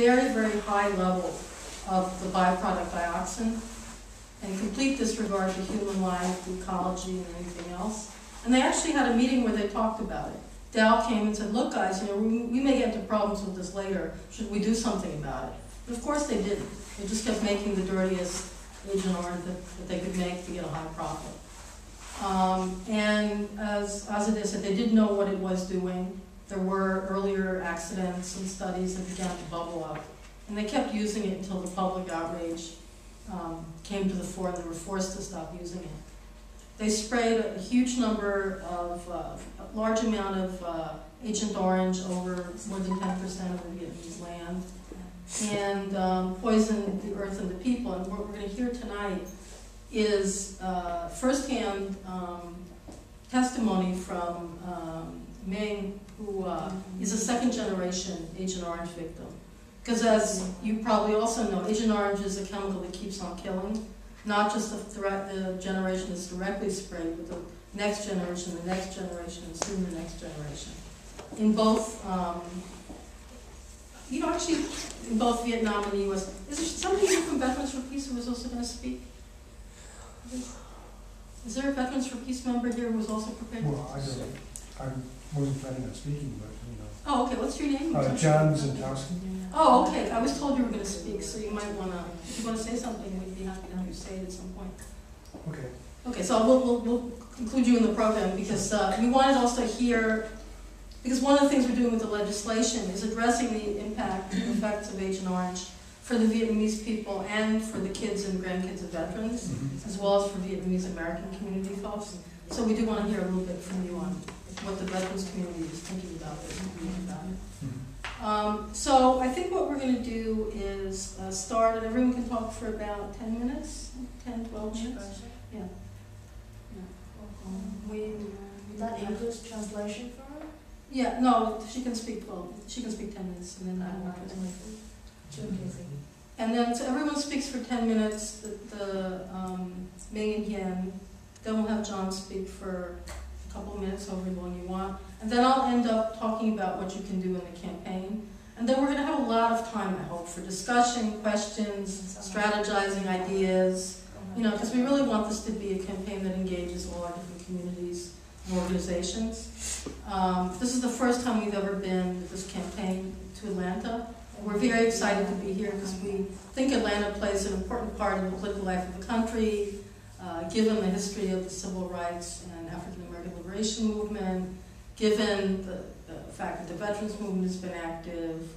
very, very high level of the byproduct dioxin, and complete disregard for human life, ecology, and anything else. And they actually had a meeting where they talked about it. Dow came and said, look guys, you know, we may get into problems with this later. Should we do something about it? But of course they didn't. They just kept making the dirtiest Agent Orange that they could make to get a high profit. And as Agnet said, they did know what it was doing. There were earlier accidents and studies that began to bubble up. And they kept using it until the public outrage came to the fore and they were forced to stop using it. They sprayed a huge number of, a large amount of Agent Orange over more than 10% of the Vietnamese land, and poisoned the earth and the people. And what we're going to hear tonight is firsthand testimony from Ming, who is a second-generation Agent Orange victim. Because as you probably also know, Agent Orange is a chemical that keeps on killing. Not just the generation that's directly sprayed, but the next generation, and soon the next generation. In both, actually, in both Vietnam and the U.S. Is there somebody here from Veterans for Peace who was also going to speak? Is there a Veterans for Peace member here who was also prepared? Well, I wasn't planning on speaking, but you know. Oh, okay. What's your name? John Zentowski. Oh, okay. I was told you were going to speak, so you might want to, if you want to say something, we'd be happy to have you say it at some point. Okay. Okay, so we'll include you in the program because we wanted also hear, because one of the things we're doing with the legislation is addressing the impact and effects of Agent Orange for the Vietnamese people and for the kids and grandkids of veterans, as well as for Vietnamese American community folks. So we do want to hear a little bit from you on what the veterans community is thinking about this and thinking about it. So I think what we're going to do is start, and everyone can talk for about 10 minutes, 10, 12 minutes. Yeah. That English translation for her? Yeah, no, she can speak 12. She can speak 10 minutes, and then I will translate. And then so everyone speaks for 10 minutes. Ming and Yen. Then we'll have John speak for a couple of minutes, however long you want. And then I'll end up talking about what you can do in the campaign. And then we're going to have a lot of time, I hope, for discussion, questions, strategizing ideas. You know, because we really want this to be a campaign that engages all our different communities and organizations. This is the first time we've ever been with this campaign to Atlanta. We're very excited to be here because we think Atlanta plays an important part in the political life of the country, given the history of the civil rights and African American liberation movement, given the fact that the veterans movement has been active,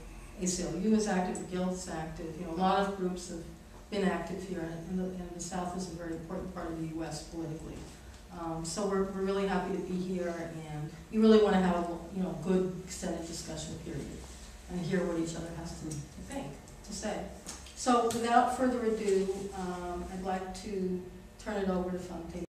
ACLU is active, the Guild is active. You know, a lot of groups have been active here, and the South is a very important part of the U.S. politically. So we're really happy to be here, and we really want to have a good extended discussion period and hear what each other has to say. So without further ado, I'd like to turn it over to Fontaine.